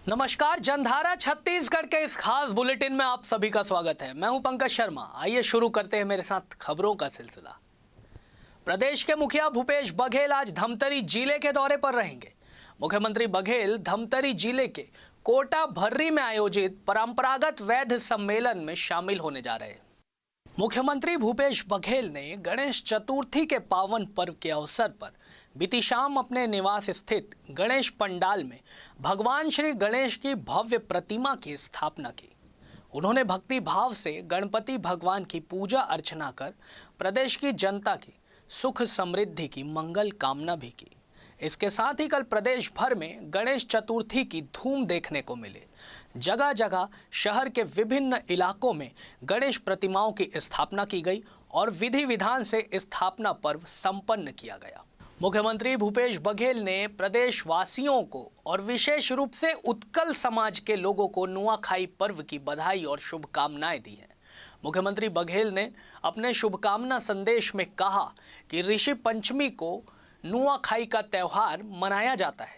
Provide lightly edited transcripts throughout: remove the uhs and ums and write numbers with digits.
नमस्कार, जनधारा छत्तीसगढ़ के इस खास बुलेटिन में आप सभी का स्वागत है। मैं हूं पंकज शर्मा। आइए शुरू करते हैं मेरे साथ खबरों का सिलसिला। प्रदेश के मुखिया भूपेश बघेल आज धमतरी जिले के दौरे पर रहेंगे। मुख्यमंत्री बघेल धमतरी जिले के कोटा भर्री में आयोजित परंपरागत वैद्य सम्मेलन में शामिल होने जा रहे हैं। मुख्यमंत्री भूपेश बघेल ने गणेश चतुर्थी के पावन पर्व के अवसर पर बीती शाम अपने निवास स्थित गणेश पंडाल में भगवान श्री गणेश की भव्य प्रतिमा की स्थापना की। उन्होंने भक्ति भाव से गणपति भगवान की पूजा अर्चना कर प्रदेश की जनता की सुख समृद्धि की मंगल कामना भी की। इसके साथ ही कल प्रदेश भर में गणेश चतुर्थी की धूम देखने को मिले। जगह जगह शहर के विभिन्न इलाकों में गणेश प्रतिमाओं की स्थापना की गई और विधि विधान से स्थापना पर्व संपन्न किया गया। मुख्यमंत्री भूपेश बघेल ने प्रदेश वासियों को और विशेष रूप से उत्कल समाज के लोगों को नुआखाई पर्व की बधाई और शुभकामनाएं दी हैं। मुख्यमंत्री बघेल ने अपने शुभकामना संदेश में कहा कि ऋषि पंचमी को नुआखाई का त्यौहार मनाया जाता है।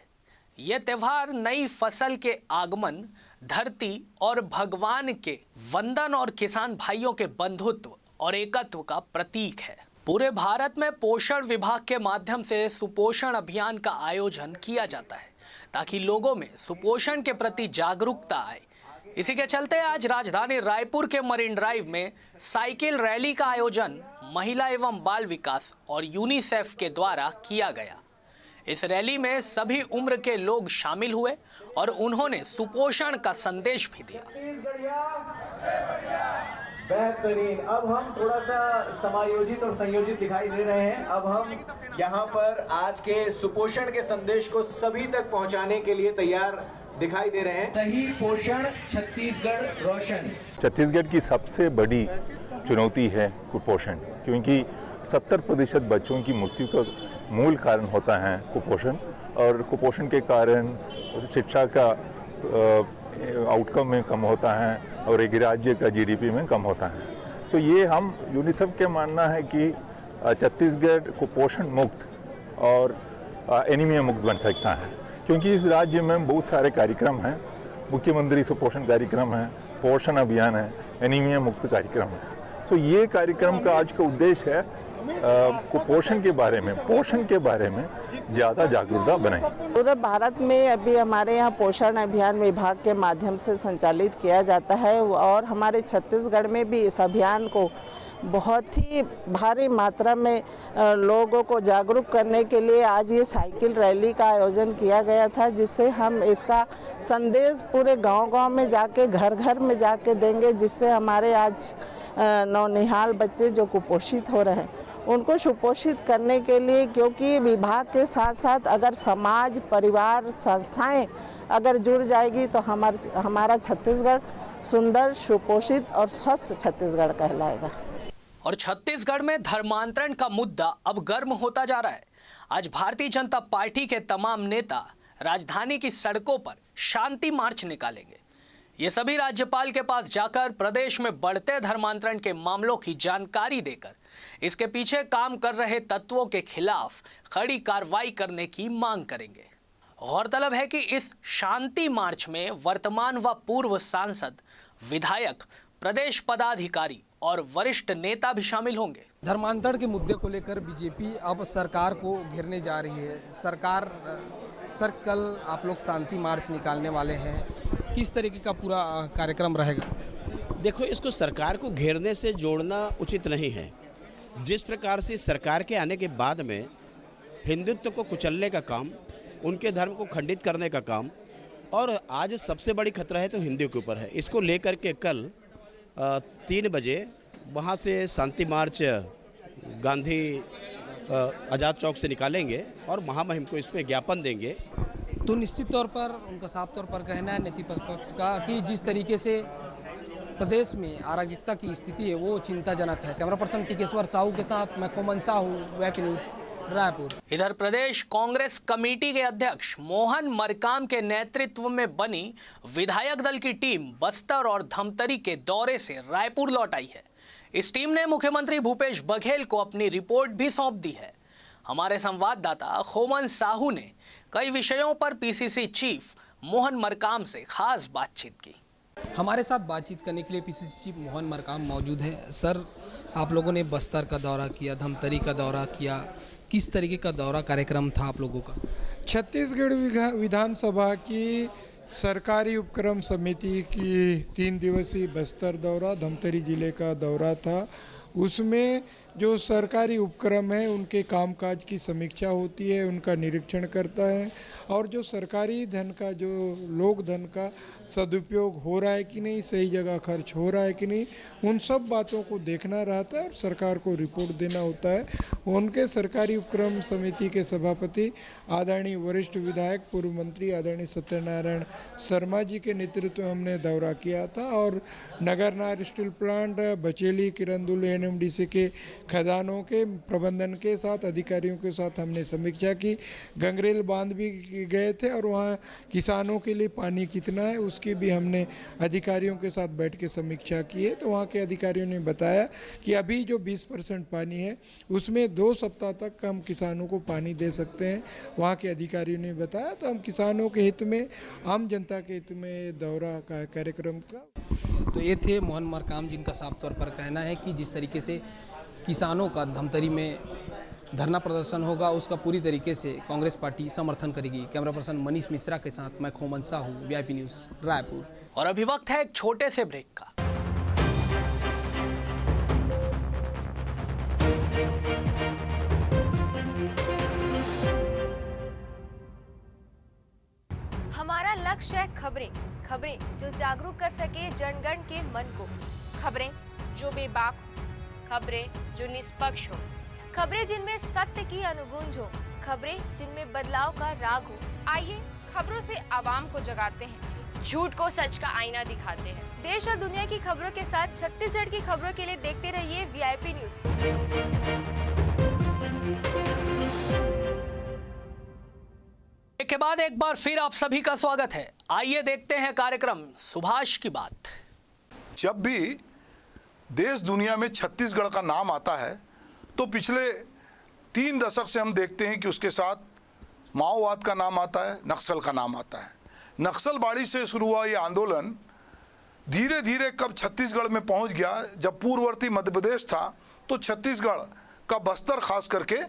यह त्यौहार नई फसल के आगमन, धरती और भगवान के वंदन और किसान भाइयों के बंधुत्व और एकत्व का प्रतीक है। पूरे भारत में पोषण विभाग के माध्यम से सुपोषण अभियान का आयोजन किया जाता है ताकि लोगों में सुपोषण के प्रति जागरूकता आए। इसी के चलते आज राजधानी रायपुर के मरीन ड्राइव में साइकिल रैली का आयोजन महिला एवं बाल विकास और यूनिसेफ के द्वारा किया गया। इस रैली में सभी उम्र के लोग शामिल हुए और उन्होंने सुपोषण का संदेश भी दिया। बेहतरीन। अब हम थोड़ा सा समायोजित और संयोजित दिखाई दे रहे हैं। अब हम यहाँ पर आज के सुपोषण के संदेश को सभी तक पहुँचाने के लिए तैयार दिखाई दे रहे हैं। सही पोषण, छत्तीसगढ़ रोशन। छत्तीसगढ़ की सबसे बड़ी चुनौती है कुपोषण, क्योंकि 70% बच्चों की मृत्यु का मूल कारण होता है कुपोषण, और कुपोषण के कारण शिक्षा का आउटकम में कम होता है और एक राज्य का जीडीपी में कम होता है। सो ये हम यूनिसेफ के मानना है कि छत्तीसगढ़ कुपोषण मुक्त और एनीमिया मुक्त बन सकता है, क्योंकि इस राज्य में बहुत सारे कार्यक्रम हैं। मुख्यमंत्री सुपोषण कार्यक्रम है, पोषण अभियान है, एनीमिया मुक्त कार्यक्रम है। सो ये कार्यक्रम का आज का उद्देश्य है कुपोषण के बारे में, पोषण के बारे में ज़्यादा जागरूकता बनाएं। पूरे भारत में अभी हमारे यहाँ पोषण अभियान विभाग के माध्यम से संचालित किया जाता है और हमारे छत्तीसगढ़ में भी इस अभियान को बहुत ही भारी मात्रा में लोगों को जागरूक करने के लिए आज ये साइकिल रैली का आयोजन किया गया था, जिससे हम इसका संदेश पूरे गांव-गांव में जाके, घर-घर में जाके देंगे, जिससे हमारे आज नौनिहाल बच्चे जो कुपोषित हो रहे हैं उनको सुपोषित करने के लिए, क्योंकि विभाग के साथ साथ अगर समाज, परिवार, संस्थाएं अगर जुड़ जाएगी तो हमारा छत्तीसगढ़ सुंदर, सुपोषित और स्वस्थ छत्तीसगढ़ कहलाएगा। और छत्तीसगढ़ में धर्मांतरण का मुद्दा अब गर्म होता जा रहा है। आज भारतीय जनता पार्टी के तमाम नेता राजधानी की सड़कों पर शांति मार्च निकालेंगे। ये सभी राज्यपाल के पास जाकर प्रदेश में बढ़ते धर्मांतरण के मामलों की जानकारी देकर इसके पीछे काम कर रहे तत्वों के खिलाफ कड़ी कार्रवाई करने की मांग करेंगे। गौरतलब है कि इस शांति मार्च में वर्तमान व पूर्व सांसद, विधायक, प्रदेश पदाधिकारी और वरिष्ठ नेता भी शामिल होंगे। धर्मांतरण के मुद्दे को लेकर बीजेपी अब सरकार को घेरने जा रही है। सर कल आप लोग शांति मार्च निकालने वाले हैं, किस तरीके का पूरा कार्यक्रम रहेगा? देखो, इसको सरकार को घेरने से जोड़ना उचित नहीं है। जिस प्रकार से सरकार के आने के बाद में हिंदुत्व को कुचलने का काम, उनके धर्म को खंडित करने का काम, और आज सबसे बड़ी खतरा है तो हिंदू के ऊपर है। इसको लेकर के कल 3 बजे वहाँ से शांति मार्च गांधी आज़ाद चौक से निकालेंगे और महामहिम को इसमें ज्ञापन देंगे। तो निश्चित तौर पर उनका साफ तौर पर कहना है नीति पक्ष का कि जिस तरीके से प्रदेश में अराजकता की स्थिति है वो चिंताजनक है। कैमरा पर्सन टिकेश्वर साहू के साथ मैं कोमन साहू, वेब न्यूज़, रायपुर। इधर प्रदेश कांग्रेस कमेटी के अध्यक्ष मोहन मरकाम के नेतृत्व में बनी विधायक दल की टीम बस्तर और धमतरी के दौरे से रायपुर लौट आई है। इस टीम ने मुख्यमंत्री भूपेश बघेल को अपनी रिपोर्ट भी सौंप दी है। हमारे संवाददाता खोमन साहू ने कई विषयों पर पीसीसी चीफ मोहन मरकाम से खास बातचीत की। हमारे साथ बातचीत करने के लिए पीसीसी चीफ मोहन मरकाम मौजूद हैं। सर, आप लोगों ने बस्तर का दौरा किया, धमतरी का दौरा किया, किस तरीके का दौरा कार्यक्रम था आप लोगों का? छत्तीसगढ़ विधानसभा की सरकारी उपक्रम समिति की 3 दिवसीय बस्तर दौरा, धमतरी जिले का दौरा था। उसमें जो सरकारी उपक्रम है उनके कामकाज की समीक्षा होती है, उनका निरीक्षण करता है और जो सरकारी धन का, जो लोक धन का सदुपयोग हो रहा है कि नहीं, सही जगह खर्च हो रहा है कि नहीं, उन सब बातों को देखना रहता है और सरकार को रिपोर्ट देना होता है। उनके सरकारी उपक्रम समिति के सभापति आदरणीय वरिष्ठ विधायक पूर्व मंत्री आदरणीय सत्यनारायण शर्मा जी के नेतृत्व में हमने दौरा किया था और Nagarnar steel plant, Bacheli, Kirandul NMDC के खदानों के प्रबंधन के साथ, अधिकारियों के साथ हमने समीक्षा की। गंगरेल बांध भी गए थे और वहाँ किसानों के लिए पानी कितना है उसकी भी हमने अधिकारियों के साथ बैठ के समीक्षा की है। तो वहाँ के अधिकारियों ने बताया कि अभी जो 20% पानी है उसमें 2 सप्ताह तक हम किसानों को पानी दे सकते हैं, वहाँ के अधिकारियों ने बताया। तो हम किसानों के हित में, आम जनता के हित में दौरा का कार्यक्रम था। तो ये थे मोहन मरकाम, जिनका साफ तौर पर कहना है कि जिस तरीके से किसानों का धमतरी में धरना प्रदर्शन होगा उसका पूरी तरीके से कांग्रेस पार्टी समर्थन करेगी। कैमरा पर्सन मनीष मिश्रा के साथ मैं खोमन साहू, वीआईपी न्यूज़, रायपुर। और अभी वक्त है एक छोटे से ब्रेक का। हमारा लक्ष्य है खबरें जो जागरूक कर सके जनगण के मन को, खबरें जो बेबाक हो, खबरें जो निष्पक्ष हो, खबरें जिनमें सत्य की अनुगूंज हो, खबरें जिनमें बदलाव का राग हो। आइए खबरों से आवाम को जगाते हैं, झूठ को सच का आईना दिखाते हैं। देश और दुनिया की खबरों के साथ छत्तीसगढ़ की खबरों के लिए देखते रहिए वीआईपी न्यूज़। के बाद एक बार फिर आप सभी का स्वागत है। आइए देखते हैं कार्यक्रम सुभाष की बात। जब भी देश दुनिया में छत्तीसगढ़ का नाम आता है तो पिछले 3 दशक से हम देखते हैं कि उसके साथ माओवाद का नाम आता है, नक्सल का नाम आता है। नक्सलबाड़ी से शुरू हुआ ये आंदोलन धीरे धीरे कब छत्तीसगढ़ में पहुंच गया, जब पूर्ववर्ती मध्य प्रदेश था तो छत्तीसगढ़ का बस्तर खास करके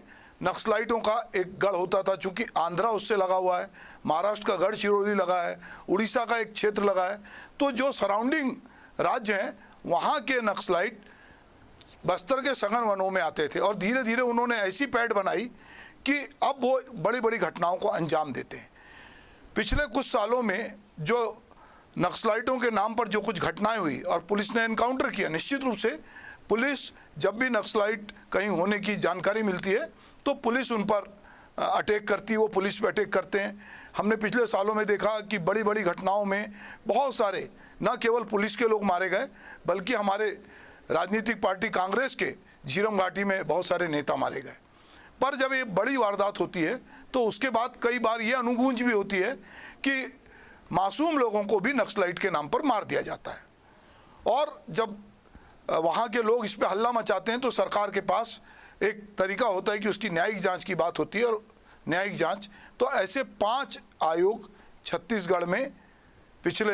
नक्सलाइटों का एक गढ़ होता था। चूँकि आंध्रा उससे लगा हुआ है, महाराष्ट्र का गढ़चिरौली लगा है, उड़ीसा का एक क्षेत्र लगा है, तो जो सराउंडिंग राज्य हैं वहाँ के नक्सलाइट बस्तर के सघन वनों में आते थे और धीरे धीरे उन्होंने ऐसी पैठ बनाई कि अब वो बड़ी बड़ी घटनाओं को अंजाम देते हैं। पिछले कुछ सालों में जो नक्सलाइटों के नाम पर जो कुछ घटनाएं हुई और पुलिस ने एनकाउंटर किया, निश्चित रूप से पुलिस जब भी नक्सलाइट कहीं होने की जानकारी मिलती है तो पुलिस उन पर अटैक करती है, वो पुलिस पे अटैक करते हैं। हमने पिछले सालों में देखा कि बड़ी बड़ी घटनाओं में बहुत सारे न केवल पुलिस के लोग मारे गए बल्कि हमारे राजनीतिक पार्टी कांग्रेस के झीरम घाटी में बहुत सारे नेता मारे गए। पर जब ये बड़ी वारदात होती है तो उसके बाद कई बार ये अनुगूंज भी होती है कि मासूम लोगों को भी नक्सलाइट के नाम पर मार दिया जाता है। और जब वहाँ के लोग इस पर हल्ला मचाते हैं तो सरकार के पास एक तरीका होता है कि उसकी न्यायिक जांच की बात होती है। और न्यायिक जांच तो ऐसे 5 आयोग छत्तीसगढ़ में पिछले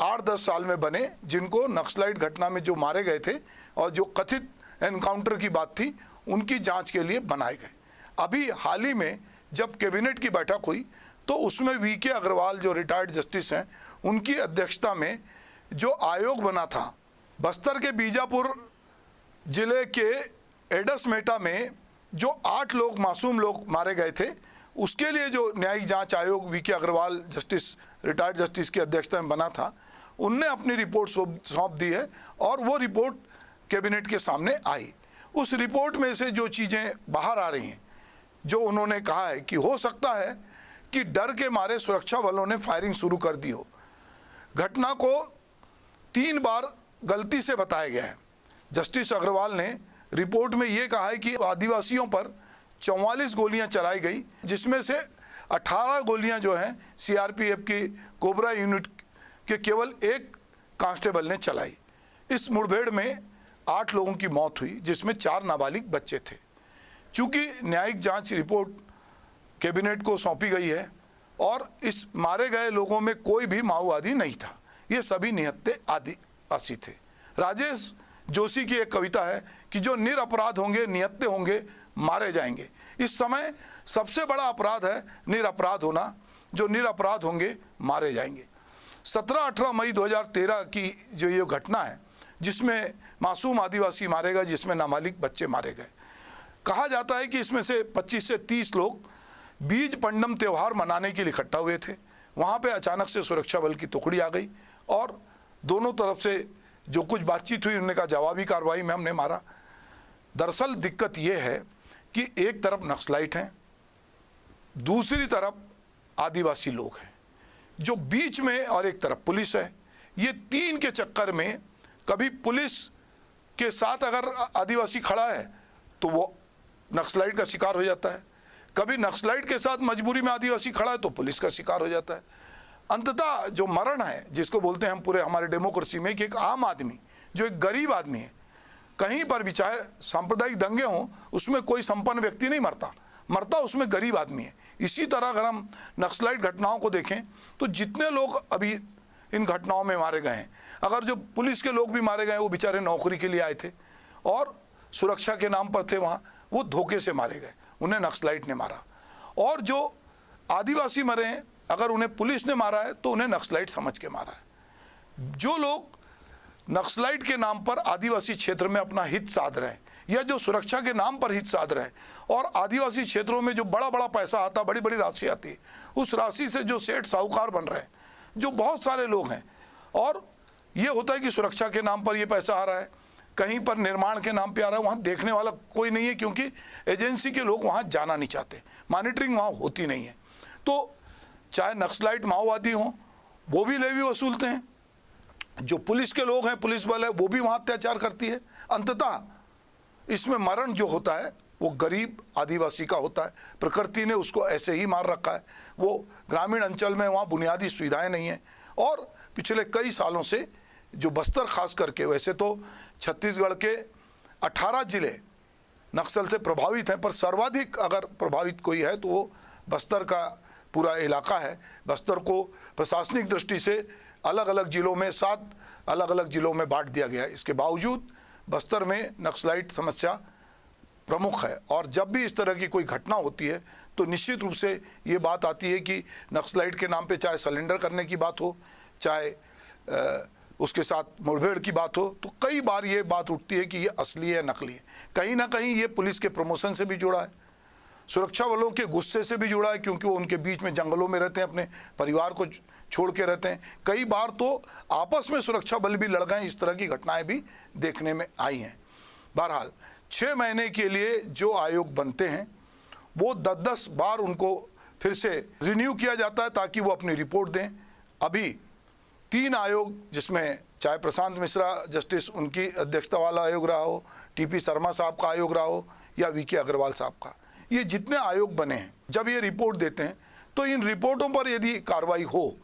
8-10 साल में बने, जिनको नक्सलाइट घटना में जो मारे गए थे और जो कथित एनकाउंटर की बात थी उनकी जांच के लिए बनाए गए। अभी हाल ही में जब कैबिनेट की बैठक हुई तो उसमें वीके अग्रवाल जो रिटायर्ड जस्टिस हैं उनकी अध्यक्षता में जो आयोग बना था, बस्तर के बीजापुर जिले के एडसमेटा में जो 8 लोग मासूम लोग मारे गए थे, उसके लिए जो न्यायिक जांच आयोग VK Agarwal justice, retired justice की अध्यक्षता में बना था, उनने अपनी रिपोर्ट सौंप दी है और वो रिपोर्ट कैबिनेट के सामने आई। उस रिपोर्ट में से जो चीज़ें बाहर आ रही हैं, जो उन्होंने कहा है कि हो सकता है कि डर के मारे सुरक्षा बलों ने फायरिंग शुरू कर दी हो। घटना को 3 बार गलती से बताया गया है। जस्टिस अग्रवाल ने रिपोर्ट में ये कहा है कि आदिवासियों पर 44 गोलियां चलाई गई, जिसमें से 18 गोलियां जो हैं सीआरपीएफ की कोबरा यूनिट के केवल 1 कांस्टेबल ने चलाई। इस मुठभेड़ में 8 लोगों की मौत हुई, जिसमें 4 नाबालिग बच्चे थे। चूँकि न्यायिक जांच रिपोर्ट कैबिनेट को सौंपी गई है और इस मारे गए लोगों में कोई भी माओवादी नहीं था, ये सभी निहत्थे आदिवासी थे। राजेश जोशी की एक कविता है कि जो निरपराध होंगे, निहत्थे होंगे, मारे जाएंगे। इस समय सबसे बड़ा अपराध है निरपराध होना, जो निरपराध होंगे मारे जाएंगे। 17-18 मई 2013 की जो ये घटना है जिसमें मासूम आदिवासी मारे गए, जिसमें नाबालिग बच्चे मारे गए, कहा जाता है कि इसमें से 25 से 30 लोग बीज पंडम त्यौहार मनाने के लिए इकट्ठा हुए थे। वहाँ पे अचानक से सुरक्षा बल की टुकड़ी आ गई और दोनों तरफ से जो कुछ बातचीत हुई उन्होंने कहा जवाबी कार्रवाई में हमने मारा। दरअसल दिक्कत ये है कि एक तरफ नक्सलाइट हैं, दूसरी तरफ आदिवासी लोग हैं जो बीच में, और एक तरफ पुलिस है। ये तीन के चक्कर में कभी पुलिस के साथ अगर आदिवासी खड़ा है तो वो नक्सलाइट का शिकार हो जाता है, कभी नक्सलाइट के साथ मजबूरी में आदिवासी खड़ा है तो पुलिस का शिकार हो जाता है। अंततः जो मरण है, जिसको बोलते हैं हम पूरे हमारे डेमोक्रेसी में कि एक आम आदमी जो एक गरीब आदमी है, कहीं पर भी चाहे सांप्रदायिक दंगे हों उसमें कोई संपन्न व्यक्ति नहीं मरता उसमें गरीब आदमी है। इसी तरह अगर हम नक्सलाइट घटनाओं को देखें तो जितने लोग अभी इन घटनाओं में मारे गए हैं, अगर जो पुलिस के लोग भी मारे गए वो बेचारे नौकरी के लिए आए थे और सुरक्षा के नाम पर थे वहाँ, वो धोखे से मारे गए, उन्हें नक्सलाइट ने मारा। और जो आदिवासी मरे हैं अगर उन्हें पुलिस ने मारा है तो उन्हें नक्सलाइट समझ के मारा है। जो लोग नक्सलाइट के नाम पर आदिवासी क्षेत्र में अपना हित साध रहे हैं या जो सुरक्षा के नाम पर हित साध रहे हैं, और आदिवासी क्षेत्रों में जो बड़ा बड़ा पैसा आता, बड़ी बड़ी राशि आती है, उस राशि से जो सेठ साहूकार बन रहे हैं, जो बहुत सारे लोग हैं, और ये होता है कि सुरक्षा के नाम पर ये पैसा आ रहा है, कहीं पर निर्माण के नाम पे आ रहा है, वहाँ देखने वाला कोई नहीं है क्योंकि एजेंसी के लोग वहाँ जाना नहीं चाहते, मॉनिटरिंग वहाँ होती नहीं है। तो चाहे नक्सलाइट माओवादी हों वो भी लेवी वसूलते हैं, जो पुलिस के लोग हैं, पुलिस बल है, वो भी वहाँ अत्याचार करती है। अंततः इसमें मरण जो होता है वो गरीब आदिवासी का होता है। प्रकृति ने उसको ऐसे ही मार रखा है। वो ग्रामीण अंचल में वहाँ बुनियादी सुविधाएं नहीं हैं, और पिछले कई सालों से जो बस्तर खास करके, वैसे तो छत्तीसगढ़ के 18 जिले नक्सल से प्रभावित हैं, पर सर्वाधिक अगर प्रभावित कोई है तो वो बस्तर का पूरा इलाका है। बस्तर को प्रशासनिक दृष्टि से अलग अलग जिलों में 7 अलग अलग जिलों में बांट दिया गया है। इसके बावजूद बस्तर में नक्सलाइट समस्या प्रमुख है, और जब भी इस तरह की कोई घटना होती है तो निश्चित रूप से ये बात आती है कि नक्सलाइट के नाम पे चाहे सरेंडर करने की बात हो, चाहे उसके साथ मुठभेड़ की बात हो, तो कई बार ये बात उठती है कि ये असली है नकली है। कहीं ना कहीं ये पुलिस के प्रमोशन से भी जुड़ा है, सुरक्षा बलों के गुस्से से भी जुड़ा है, क्योंकि वो उनके बीच में जंगलों में रहते हैं, अपने परिवार को छोड़ के रहते हैं। कई बार तो आपस में सुरक्षा बल भी लड़ गए, इस तरह की घटनाएं भी देखने में आई हैं। बहरहाल 6 महीने के लिए जो आयोग बनते हैं वो 10-10 बार उनको फिर से रिन्यू किया जाता है ताकि वो अपनी रिपोर्ट दें। अभी 3 आयोग, जिसमें चाहे प्रशांत मिश्रा जस्टिस उनकी अध्यक्षता वाला आयोग रहा हो, टीपी शर्मा साहब का आयोग रहा हो, या वीके अग्रवाल साहब का, ये जितने आयोग बने हैं जब ये रिपोर्ट देते हैं तो इन रिपोर्टों पर यदि कार्रवाई हो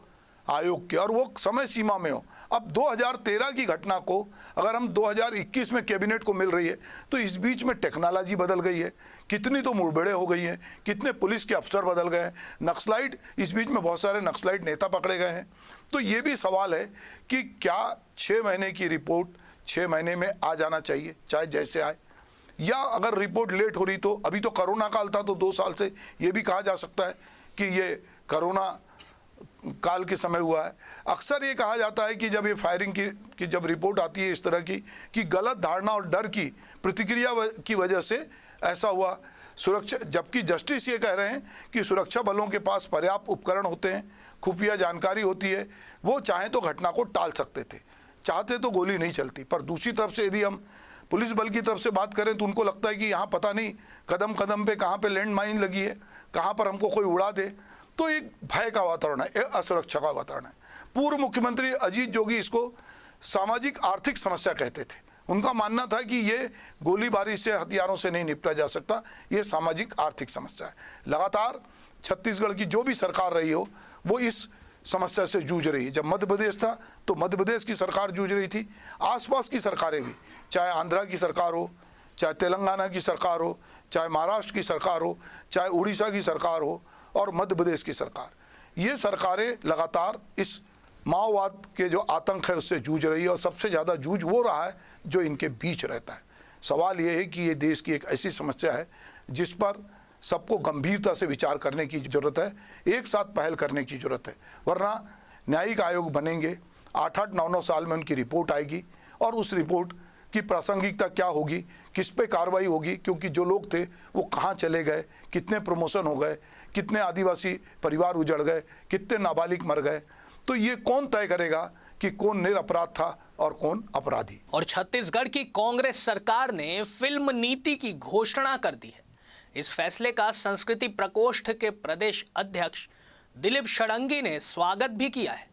आयोग की और वो समय सीमा में हो। अब 2013 की घटना को अगर हम 2021 में कैबिनेट को मिल रही है तो इस बीच में टेक्नोलॉजी बदल गई है, कितनी तो मुठभेड़ें हो गई हैं, कितने पुलिस के अफसर बदल गए हैं, नक्सलाइट, इस बीच में बहुत सारे नक्सलाइट नेता पकड़े गए हैं। तो ये भी सवाल है कि क्या 6 महीने की रिपोर्ट 6 महीने में आ जाना चाहिए, चाहे जैसे आए, या अगर रिपोर्ट लेट हो रही तो, अभी तो कोरोना काल था तो 2 साल से ये भी कहा जा सकता है कि ये कोरोना काल के समय हुआ है। अक्सर ये कहा जाता है कि जब ये फायरिंग की जब रिपोर्ट आती है इस तरह की कि गलत धारणा और डर की प्रतिक्रिया की वजह से ऐसा हुआ, सुरक्षा, जबकि जस्टिस ये कह रहे हैं कि सुरक्षा बलों के पास पर्याप्त उपकरण होते हैं, खुफिया जानकारी होती है, वो चाहें तो घटना को टाल सकते थे, चाहते तो गोली नहीं चलती। पर दूसरी तरफ से यदि हम पुलिस बल की तरफ से बात करें तो उनको लगता है कि यहाँ पता नहीं कदम कदम पे कहाँ पे लैंड माइन लगी है, कहाँ पर हमको कोई उड़ा दे, तो एक भय का वातावरण है, एक असुरक्षा का वातावरण है। पूर्व मुख्यमंत्री अजीत जोगी इसको सामाजिक आर्थिक समस्या कहते थे। उनका मानना था कि ये गोलीबारी से, हथियारों से नहीं निपटा जा सकता, ये सामाजिक आर्थिक समस्या है। लगातार छत्तीसगढ़ की जो भी सरकार रही हो वो इस समस्या से जूझ रही है। जब मध्य प्रदेश था तो मध्य प्रदेश की सरकार जूझ रही थी, आसपास की सरकारें भी, चाहे आंध्रा की सरकार हो, चाहे तेलंगाना की सरकार हो, चाहे महाराष्ट्र की सरकार हो, चाहे उड़ीसा की सरकार हो और मध्य प्रदेश की सरकार, ये सरकारें लगातार इस माओवाद के जो आतंक है उससे जूझ रही है, और सबसे ज़्यादा जूझ वो रहा है जो इनके बीच रहता है। सवाल ये है कि ये देश की एक ऐसी समस्या है जिस पर सबको गंभीरता से विचार करने की ज़रूरत है, एक साथ पहल करने की ज़रूरत है, वरना न्यायिक आयोग बनेंगे, 8-8, 9-9 साल में उनकी रिपोर्ट आएगी और उस रिपोर्ट की प्रासंगिकता क्या होगी, किस पे कार्रवाई होगी, क्योंकि जो लोग थे वो कहाँ चले गए, कितने प्रमोशन हो गए, कितने आदिवासी परिवार उजड़ गए, कितने नाबालिग मर गए, तो ये कौन तय करेगा कि कौन निरपराध था और कौन अपराधी। और छत्तीसगढ़ की कांग्रेस सरकार ने फिल्म नीति की घोषणा कर दी है। इस फैसले का संस्कृति प्रकोष्ठ के प्रदेश अध्यक्ष दिलीप षडंगी ने स्वागत भी किया है।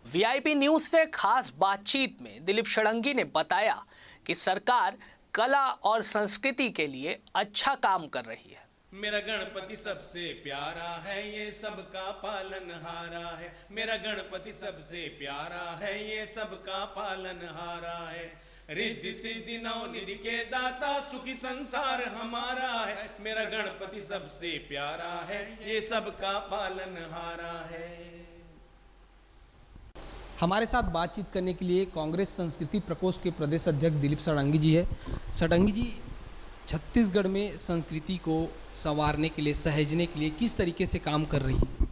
वीआईपी न्यूज से खास बातचीत में दिलीप षडंगी ने बताया कि सरकार कला और संस्कृति के लिए अच्छा काम कर रही है। मेरा गणपति सबसे प्यारा है, ये सबका पालनहारा है। मेरा गणपति सबसे प्यारा है, ये सबका पालनहारा है। रिद्धि सिद्धि नवनिधि के दाता, सुखी संसार हमारा है। मेरा गणपति सबसे प्यारा है, ये सबका पालनहारा है। हमारे साथ बातचीत करने के लिए कांग्रेस संस्कृति प्रकोष्ठ के प्रदेश अध्यक्ष दिलीप षडंगी जी है। षडंगी जी, छत्तीसगढ़ में संस्कृति को संवारने के लिए, सहेजने के लिए किस तरीके से काम कर रही है?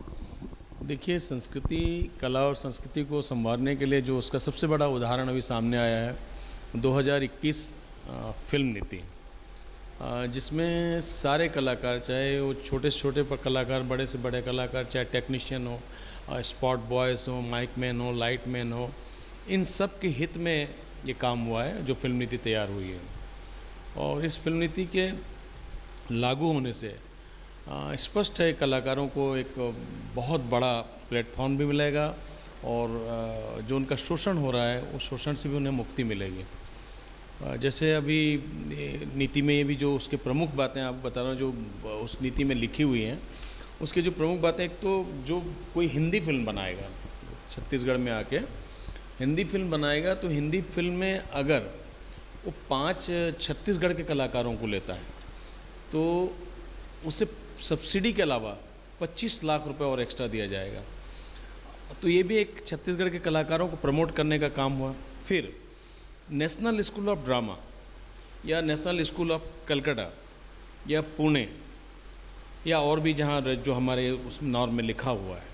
देखिए, संस्कृति, कला और संस्कृति को संवारने के लिए जो उसका सबसे बड़ा उदाहरण अभी सामने आया है 2021 फिल्म नीति, जिसमें सारे कलाकार, चाहे वो छोटे से छोटे कलाकार, बड़े से बड़े कलाकार, चाहे टेक्नीशियन हो, स्पॉट बॉयज़ हो, माइक मैन हो, लाइट मैन हो, इन सब के हित में ये काम हुआ है जो फिल्म नीति तैयार हुई है। और इस फिल्म नीति के लागू होने से स्पष्ट है कलाकारों को एक बहुत बड़ा प्लेटफॉर्म भी मिलेगा और जो उनका शोषण हो रहा है उस शोषण से भी उन्हें मुक्ति मिलेगी। जैसे अभी नीति में ये भी जो उसके प्रमुख बातें आप बता रहा हूँ, जो उस नीति में लिखी हुई हैं, उसके जो प्रमुख बातें, एक तो जो कोई हिंदी फिल्म बनाएगा, छत्तीसगढ़ में आके हिंदी फिल्म बनाएगा, तो हिंदी फिल्म में अगर वो 5 छत्तीसगढ़ के कलाकारों को लेता है तो उसे सब्सिडी के अलावा 25 लाख रुपए और एक्स्ट्रा दिया जाएगा। तो ये भी एक छत्तीसगढ़ के कलाकारों को प्रमोट करने का काम हुआ। फिर नेशनल स्कूल ऑफ ड्रामा या नेशनल स्कूल ऑफ कलकत्ता या पुणे या और भी जहाँ जो हमारे उस नॉर्म में लिखा हुआ है,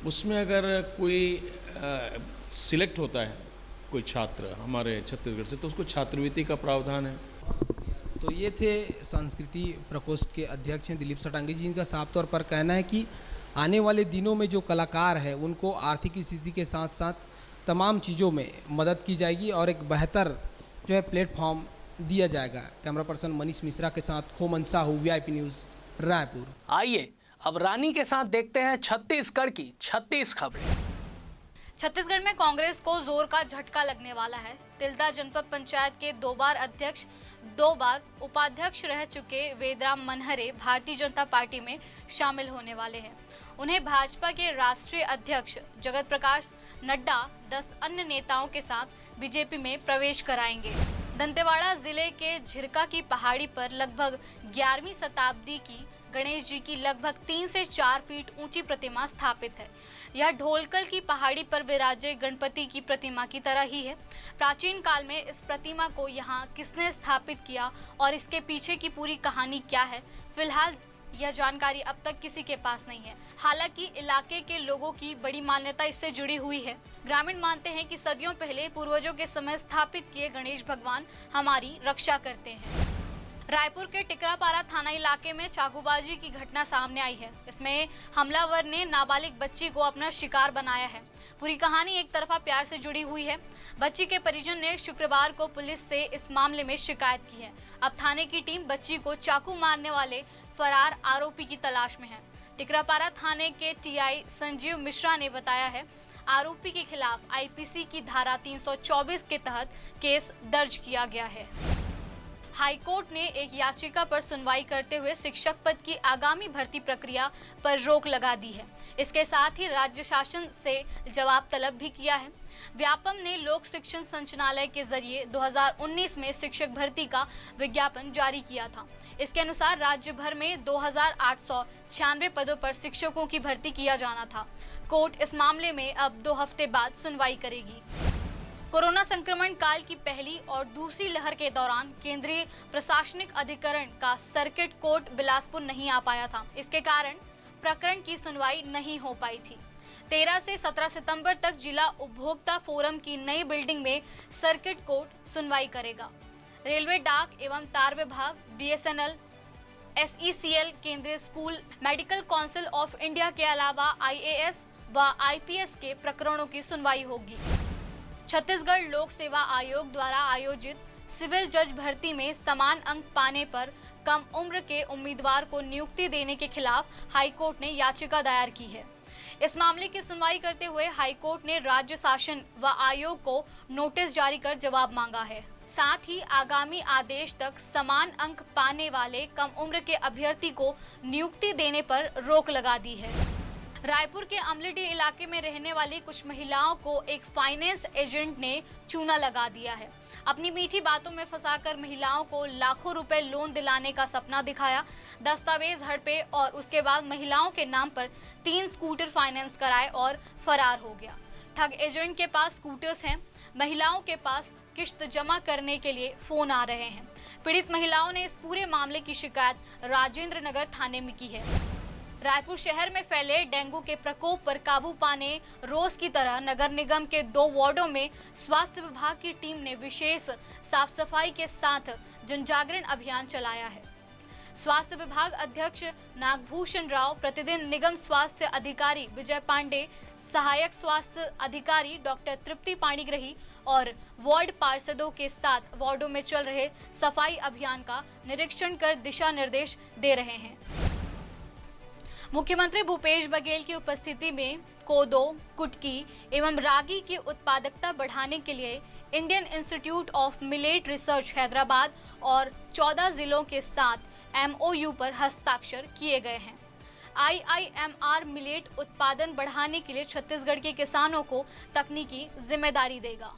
उसमें अगर कोई सिलेक्ट होता है कोई छात्र हमारे छत्तीसगढ़ से, तो उसको छात्रवृत्ति का प्रावधान है। तो ये थे संस्कृति प्रकोष्ठ के अध्यक्ष हैं दिलीप षडंगी जी। इनका साफ तौर पर कहना है कि आने वाले दिनों में जो कलाकार है उनको आर्थिक स्थिति के साथ साथ तमाम चीज़ों में मदद की जाएगी और एक बेहतर जो है प्लेटफॉर्म दिया जाएगा। कैमरा पर्सन मनीष मिश्रा के साथ खोमन साहू, वीआईपी न्यूज़, रायपुर। आइए अब रानी के साथ देखते हैं छत्तीसगढ़ की 36 खबरें। छत्तीसगढ़ में कांग्रेस को जोर का झटका लगने वाला है। तिल्दा जनपद पंचायत के 2 बार अध्यक्ष, 2 बार उपाध्यक्ष रह चुके वेदराम मनहरे भारतीय जनता पार्टी में शामिल होने वाले हैं। उन्हें भाजपा के राष्ट्रीय अध्यक्ष जगत प्रकाश नड्डा 10 अन्य नेताओं के साथ बीजेपी में प्रवेश कराएंगे। दंतेवाड़ा जिले के झिरका की पहाड़ी पर लगभग 11वीं शताब्दी की गणेश जी की लगभग 3 से 4 फीट ऊंची प्रतिमा स्थापित है। यह ढोलकल की पहाड़ी पर विराजे गणपति की प्रतिमा की तरह ही है। प्राचीन काल में इस प्रतिमा को यहाँ किसने स्थापित किया और इसके पीछे की पूरी कहानी क्या है, फिलहाल यह जानकारी अब तक किसी के पास नहीं है। हालांकि इलाके के लोगों की बड़ी मान्यता इससे जुड़ी हुई है। ग्रामीण मानते हैं कि सदियों पहले पूर्वजों के समय स्थापित किए गणेश भगवान हमारी रक्षा करते हैं। रायपुर के टिकरापारा थाना इलाके में चाकूबाजी की घटना सामने आई है। इसमें हमलावर ने नाबालिग बच्ची को अपना शिकार बनाया है। पूरी कहानी एक तरफा प्यार से जुड़ी हुई है। बच्ची के परिजन ने शुक्रवार को पुलिस से इस मामले में शिकायत की है। अब थाने की टीम बच्ची को चाकू मारने वाले फरार आरोपी की तलाश में है। टिकरापारा थाने के टीआई संजीव मिश्रा ने बताया है, आरोपी के खिलाफ आईपीसी की धारा 324 के तहत केस दर्ज किया गया है। हाईकोर्ट ने एक याचिका पर सुनवाई करते हुए शिक्षक पद की आगामी भर्ती प्रक्रिया पर रोक लगा दी है। इसके साथ ही राज्य शासन से जवाब तलब भी किया है। व्यापम ने लोक शिक्षण संचालनालय के जरिए 2019 में शिक्षक भर्ती का विज्ञापन जारी किया था। इसके अनुसार राज्य भर में 2896 पदों पर शिक्षकों की भर्ती किया जाना था। कोर्ट इस मामले में अब 2 हफ्ते बाद सुनवाई करेगी। कोरोना संक्रमण काल की पहली और दूसरी लहर के दौरान केंद्रीय प्रशासनिक अधिकरण का सर्किट कोर्ट बिलासपुर नहीं आ पाया था। इसके कारण प्रकरण की सुनवाई नहीं हो पाई थी। 13 से 17 सितंबर तक जिला उपभोक्ता फोरम की नई बिल्डिंग में सर्किट कोर्ट सुनवाई करेगा। रेलवे, डाक एवं तार विभाग, BSNL, SECL, केंद्रीय school, medical council of India के अलावा IAS व IPS के प्रकरणों की सुनवाई होगी। छत्तीसगढ़ लोक सेवा आयोग द्वारा आयोजित सिविल जज भर्ती में समान अंक पाने पर कम उम्र के उम्मीदवार को नियुक्ति देने के खिलाफ हाईकोर्ट ने याचिका दायर की है। इस मामले की सुनवाई करते हुए हाईकोर्ट ने राज्य शासन व आयोग को नोटिस जारी कर जवाब मांगा है। साथ ही आगामी आदेश तक समान अंक पाने वाले कम उम्र के अभ्यर्थी को नियुक्ति देने पर रोक लगा दी है। रायपुर के अमलीडीह इलाके में रहने वाली कुछ महिलाओं को एक फाइनेंस एजेंट ने चूना लगा दिया है। अपनी मीठी बातों में फंसाकर महिलाओं को लाखों रुपए लोन दिलाने का सपना दिखाया, दस्तावेज हड़पे और उसके बाद महिलाओं के नाम पर 3 स्कूटर फाइनेंस कराए और फरार हो गया। ठग एजेंट के पास स्कूटर्स हैं, महिलाओं के पास किश्त जमा करने के लिए फोन आ रहे हैं। पीड़ित महिलाओं ने इस पूरे मामले की शिकायत राजेंद्र नगर थाने में की है। रायपुर शहर में फैले डेंगू के प्रकोप पर काबू पाने रोज की तरह नगर निगम के 2 वार्डों में स्वास्थ्य विभाग की टीम ने विशेष साफ सफाई के साथ जनजागरण अभियान चलाया है। स्वास्थ्य विभाग अध्यक्ष नागभूषण राव, प्रतिदिन निगम स्वास्थ्य अधिकारी विजय पांडे, सहायक स्वास्थ्य अधिकारी डॉक्टर तृप्ति पाणिग्रही और वार्ड पार्षदों के साथ वार्डों में चल रहे सफाई अभियान का निरीक्षण कर दिशा निर्देश दे रहे हैं। मुख्यमंत्री भूपेश बघेल की उपस्थिति में कोदो, कुटकी एवं रागी की उत्पादकता बढ़ाने के लिए Indian institute of millet research Hyderabad और 14 जिलों के साथ MOU पर हस्ताक्षर किए गए हैं। IIMR मिलेट उत्पादन बढ़ाने के लिए छत्तीसगढ़ के किसानों को तकनीकी जिम्मेदारी देगा।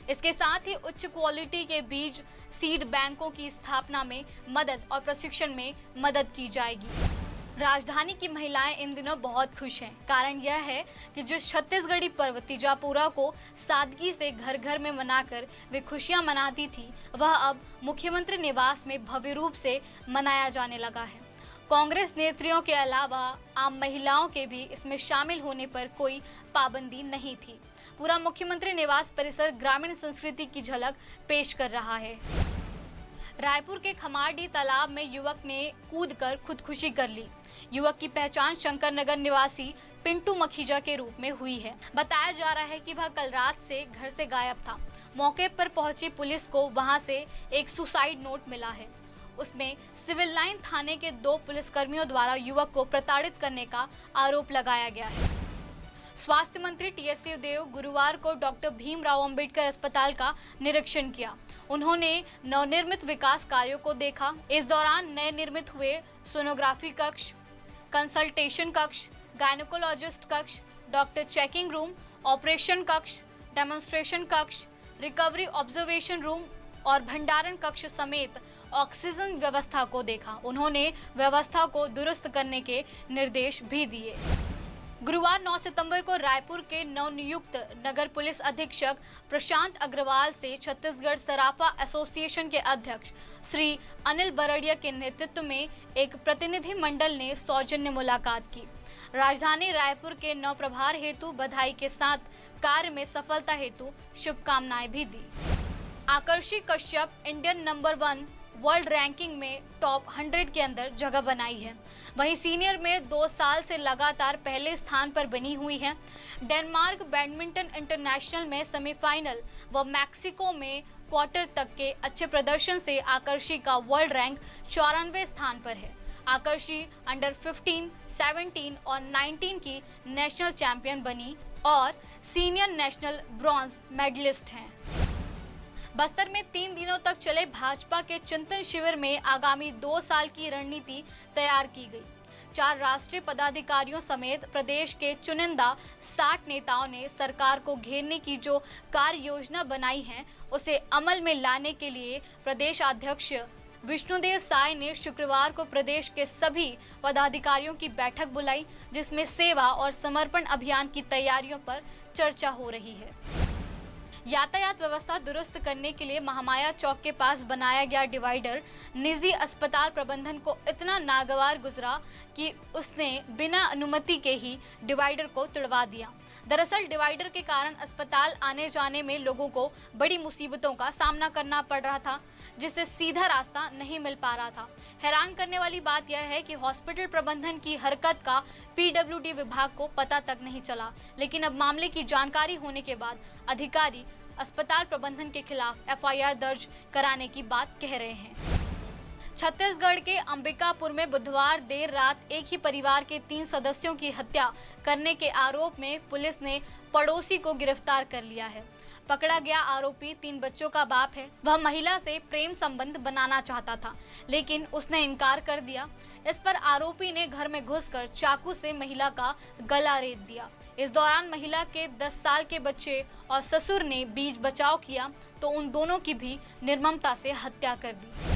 इसके साथ ही उच्च क्वालिटी के बीज सीड बैंकों की स्थापना में मदद और प्रशिक्षण में मदद की जाएगी। राजधानी की महिलाएं इन दिनों बहुत खुश हैं। कारण यह है कि जो छत्तीसगढ़ी पर्व तीजापुरा को सादगी से घर घर में मनाकर वे खुशियां मनाती थी, वह अब मुख्यमंत्री निवास में भव्य रूप से मनाया जाने लगा है। कांग्रेस नेत्रियों के अलावा आम महिलाओं के भी इसमें शामिल होने पर कोई पाबंदी नहीं थी। पूरा मुख्यमंत्री निवास परिसर ग्रामीण संस्कृति की झलक पेश कर रहा है। रायपुर के खमारडी तालाब में युवक ने कूदकर खुदकुशी कर ली। युवक की पहचान शंकर नगर निवासी पिंटू मखीजा के रूप में हुई है। बताया जा रहा है कि वह कल रात से घर से गायब था। मौके पर पहुंची पुलिस को वहां से एक सुसाइड नोट मिला है। उसमें सिविल लाइन थाने के 2 पुलिसकर्मियों द्वारा युवक को प्रताड़ित करने का आरोप लगाया गया है। स्वास्थ्य मंत्री TS सिंहदेव गुरुवार को डॉक्टर भीमराव अंबेडकर अस्पताल का निरीक्षण किया। उन्होंने नवनिर्मित विकास कार्यों को देखा। इस दौरान नए निर्मित हुए सोनोग्राफी कक्ष, कंसल्टेशन कक्ष, गायनेकोलॉजिस्ट कक्ष, डॉक्टर चेकिंग रूम, ऑपरेशन कक्ष, डेमोन्स्ट्रेशन कक्ष, रिकवरी ऑब्जर्वेशन रूम और भंडारण कक्ष समेत ऑक्सीजन व्यवस्था को देखा। उन्होंने व्यवस्था को दुरुस्त करने के निर्देश भी दिए। गुरुवार 9 सितंबर को रायपुर के नवनियुक्त नगर पुलिस अधीक्षक प्रशांत अग्रवाल से छत्तीसगढ़ सराफा एसोसिएशन के अध्यक्ष श्री अनिल बरड़िया के नेतृत्व में एक प्रतिनिधि मंडल ने सौजन्य मुलाकात की। राजधानी रायपुर के नव प्रभार हेतु बधाई के साथ कार्य में सफलता हेतु शुभकामनाएं भी दी। Aakarshi Kashyap Indian number 1 world ranking में टॉप 100 के अंदर जगह बनाई है। वहीं सीनियर में 2 साल से लगातार पहले स्थान पर बनी हुई है। डेनमार्क बैडमिंटन इंटरनेशनल में सेमीफाइनल व मैक्सिको में क्वार्टर तक के अच्छे प्रदर्शन से आकर्षी का वर्ल्ड रैंक 94वें स्थान पर है। आकर्षी अंडर 15, 17 और 19 की नेशनल चैंपियन बनी और सीनियर नेशनल ब्रॉन्ज मेडलिस्ट हैं। बस्तर में 3 दिनों तक चले भाजपा के चिंतन शिविर में आगामी 2 साल की रणनीति तैयार की गई। 4 राष्ट्रीय पदाधिकारियों समेत प्रदेश के चुनिंदा 60 नेताओं ने सरकार को घेरने की जो कार्य योजना बनाई है उसे अमल में लाने के लिए प्रदेश अध्यक्ष विष्णुदेव साय ने शुक्रवार को प्रदेश के सभी पदाधिकारियों की बैठक बुलाई, जिसमें सेवा और समर्पण अभियान की तैयारियों पर चर्चा हो रही है। यातायात व्यवस्था दुरुस्त करने के लिए महामाया चौक के पास बनाया गया डिवाइडर निजी अस्पताल प्रबंधन को इतना नागवार गुजरा कि उसने बिना अनुमति के ही डिवाइडर को तुड़वा दिया। दरअसल डिवाइडर के कारण अस्पताल आने जाने में लोगों को बड़ी मुसीबतों का सामना करना पड़ रहा था, जिससे सीधा रास्ता नहीं मिल पा रहा था। हैरान करने वाली बात यह है कि हॉस्पिटल प्रबंधन की हरकत का पीडब्ल्यूडी विभाग को पता तक नहीं चला, लेकिन अब मामले की जानकारी होने के बाद अधिकारी अस्पताल प्रबंधन के खिलाफ एफआईआर दर्ज कराने की बात कह रहे हैं। छत्तीसगढ़ के अंबिकापुर में बुधवार देर रात एक ही परिवार के 3 सदस्यों की हत्या करने के आरोप में पुलिस ने पड़ोसी को गिरफ्तार कर लिया है। पकड़ा गया आरोपी 3 बच्चों का बाप है। वह महिला से प्रेम संबंध बनाना चाहता था, लेकिन उसने इनकार कर दिया। इस पर आरोपी ने घर में घुसकर चाकू से महिला का गला रेत दिया। इस दौरान महिला के 10 साल के बच्चे और ससुर ने बीच बचाव किया तो उन दोनों की भी निर्ममता से हत्या कर दी।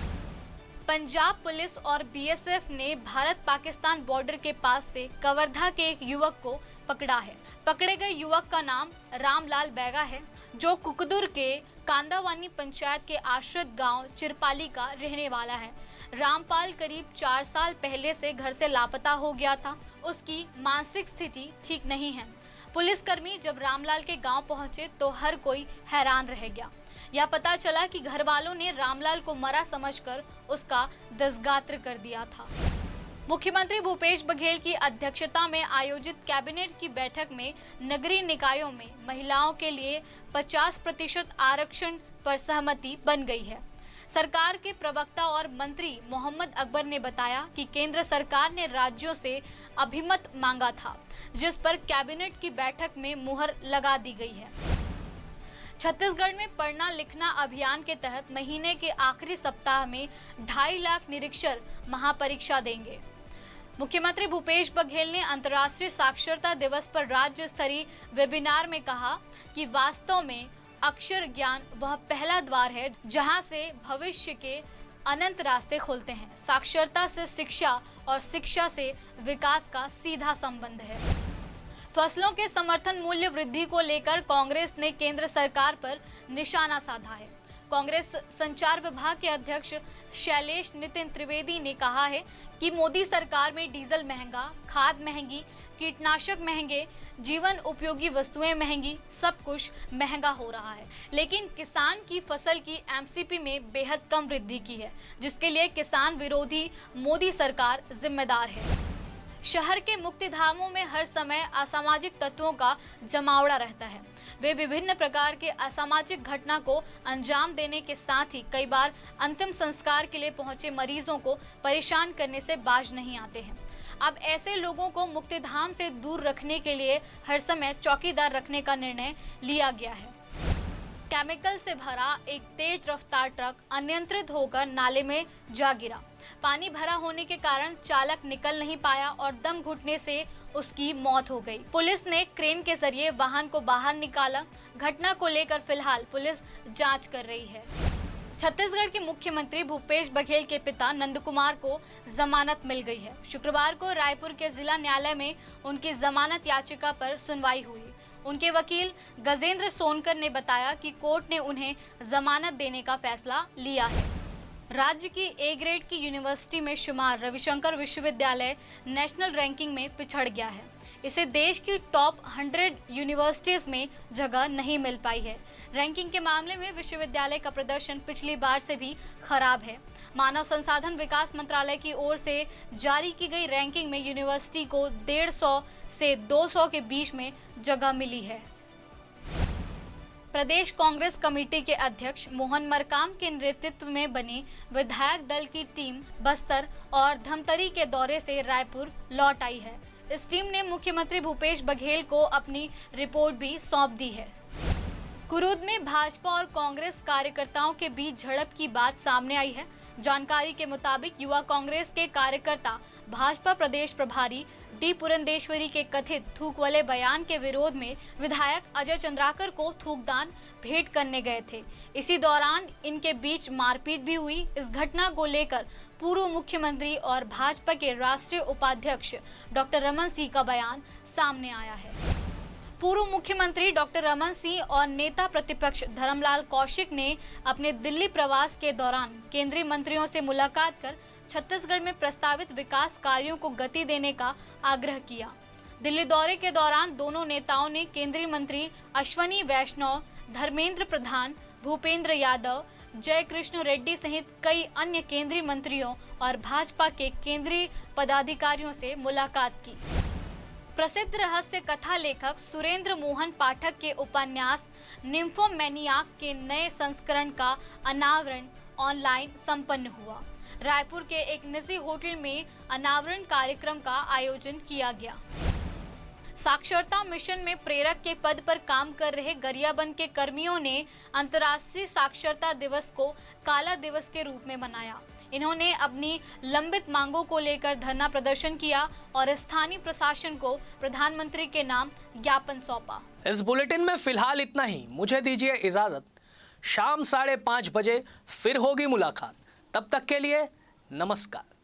पंजाब पुलिस और बीएसएफ ने भारत पाकिस्तान बॉर्डर के पास से कवर्धा के एक युवक को पकड़ा है। पकड़े गए युवक का नाम रामलाल बैगा है, जो कुकदुर के कांदावानी पंचायत के आश्रित गांव चिरपाली का रहने वाला है। रामपाल करीब 4 साल पहले से घर से लापता हो गया था। उसकी मानसिक स्थिति ठीक नहीं है। पुलिसकर्मी जब रामलाल के गांव पहुंचे तो हर कोई हैरान रह गया। यह पता चला कि घर वालों ने रामलाल को मरा समझकर उसका दसगात्र कर दिया था। मुख्यमंत्री भूपेश बघेल की अध्यक्षता में आयोजित कैबिनेट की बैठक में नगरीय निकायों में महिलाओं के लिए 50% आरक्षण पर सहमति बन गई है। सरकार के प्रवक्ता और मंत्री मोहम्मद अकबर ने बताया कि केंद्र सरकार ने राज्यों से अभिमत मांगा था, जिस पर कैबिनेट की बैठक में मुहर लगा दी गई है। छत्तीसगढ़ में पढ़ना लिखना अभियान के तहत महीने के आखिरी सप्ताह में 2.5 लाख निरीक्षर महापरीक्षा देंगे। मुख्यमंत्री भूपेश बघेल ने अंतर्राष्ट्रीय साक्षरता दिवस पर राज्य स्तरीय वेबिनार में कहा कि वास्तव में अक्षर ज्ञान वह पहला द्वार है जहां से भविष्य के अनंत रास्ते खुलते हैं। साक्षरता से शिक्षा और शिक्षा से विकास का सीधा संबंध है। फसलों के समर्थन मूल्य वृद्धि को लेकर कांग्रेस ने केंद्र सरकार पर निशाना साधा है। कांग्रेस संचार विभाग के अध्यक्ष शैलेश नितिन त्रिवेदी ने कहा है कि मोदी सरकार में डीजल महंगा, खाद महंगी, कीटनाशक महंगे, जीवन उपयोगी वस्तुएं महंगी, सब कुछ महंगा हो रहा है। लेकिन किसान की फसल की एमसीपी में बेहद कम वृद्धि की है, जिसके लिए किसान विरोधी मोदी सरकार जिम्मेदार है। शहर के मुक्तिधामों में हर समय असामाजिक तत्वों का जमावड़ा रहता है। वे विभिन्न प्रकार के असामाजिक घटना को अंजाम देने के साथ ही कई बार अंतिम संस्कार के लिए पहुंचे मरीजों को परेशान करने से बाज नहीं आते हैं। अब ऐसे लोगों को मुक्तिधाम से दूर रखने के लिए हर समय चौकीदार रखने का निर्णय लिया गया है। केमिकल से भरा एक तेज रफ्तार ट्रक अनियंत्रित होकर नाले में जा गिरा। पानी भरा होने के कारण चालक निकल नहीं पाया और दम घुटने से उसकी मौत हो गई। पुलिस ने क्रेन के जरिए वाहन को बाहर निकाला। घटना को लेकर फिलहाल पुलिस जांच कर रही है। छत्तीसगढ़ के मुख्यमंत्री भूपेश बघेल के पिता नंद कुमार को जमानत मिल गई है। शुक्रवार को रायपुर के जिला न्यायालय में उनकी जमानत याचिका पर सुनवाई हुई। उनके वकील गजेंद्र सोनकर ने बताया कि कोर्ट ने उन्हें जमानत देने का फैसला लिया है। राज्य की ए ग्रेड की यूनिवर्सिटी में शुमार रविशंकर विश्वविद्यालय नेशनल रैंकिंग में पिछड़ गया है। इसे देश की टॉप 100 यूनिवर्सिटीज में जगह नहीं मिल पाई है। रैंकिंग के मामले में विश्वविद्यालय का प्रदर्शन पिछली बार से भी खराब है। मानव संसाधन विकास मंत्रालय की ओर से जारी की गई रैंकिंग में यूनिवर्सिटी को 150 से 200 के बीच में जगह मिली है। प्रदेश कांग्रेस कमेटी के अध्यक्ष मोहन मरकाम के नेतृत्व में बनी विधायक दल की टीम बस्तर और धमतरी के दौरे से रायपुर लौट आई है। इस टीम ने मुख्यमंत्री भूपेश बघेल को अपनी रिपोर्ट भी सौंप दी है। कुरूद में भाजपा और कांग्रेस कार्यकर्ताओं के बीच झड़प की बात सामने आई है। जानकारी के मुताबिक युवा कांग्रेस के कार्यकर्ता भाजपा प्रदेश प्रभारी डी पुरंदेश्वरी के कथित थूक वाले बयान के विरोध में विधायक अजय चंद्राकर को थूकदान भेंट करने गए थे। इसी दौरान इनके बीच मारपीट भी हुई। इस घटना को लेकर पूर्व मुख्यमंत्री और भाजपा के राष्ट्रीय उपाध्यक्ष डॉक्टर रमन सिंह का बयान सामने आया है। पूर्व मुख्यमंत्री डॉक्टर रमन सिंह और नेता प्रतिपक्ष धर्मलाल कौशिक ने अपने दिल्ली प्रवास के दौरान केंद्रीय मंत्रियों से मुलाकात कर छत्तीसगढ़ में प्रस्तावित विकास कार्यों को गति देने का आग्रह किया। दिल्ली दौरे के दौरान दोनों नेताओं ने केंद्रीय मंत्री अश्वनी वैष्णव, धर्मेंद्र प्रधान, भूपेंद्र यादव, जय कृष्ण रेड्डी सहित कई अन्य केंद्रीय मंत्रियों और भाजपा के केंद्रीय पदाधिकारियों से मुलाकात की। प्रसिद्ध रहस्य कथा लेखक सुरेंद्र मोहन पाठक के उपन्यास निम्फोमैनियाक के नए संस्करण का अनावरण ऑनलाइन संपन्न हुआ। रायपुर के एक निजी होटल में अनावरण कार्यक्रम का आयोजन किया गया। साक्षरता मिशन में प्रेरक के पद पर काम कर रहे गरियाबंद के कर्मियों ने अंतर्राष्ट्रीय साक्षरता दिवस को काला दिवस के रूप में मनाया। इन्होंने अपनी लंबित मांगों को लेकर धरना प्रदर्शन किया और स्थानीय प्रशासन को प्रधानमंत्री के नाम ज्ञापन सौंपा। इस बुलेटिन में फिलहाल इतना ही। मुझे दीजिए इजाजत। शाम 5:30 बजे फिर होगी मुलाकात। तब तक के लिए नमस्कार।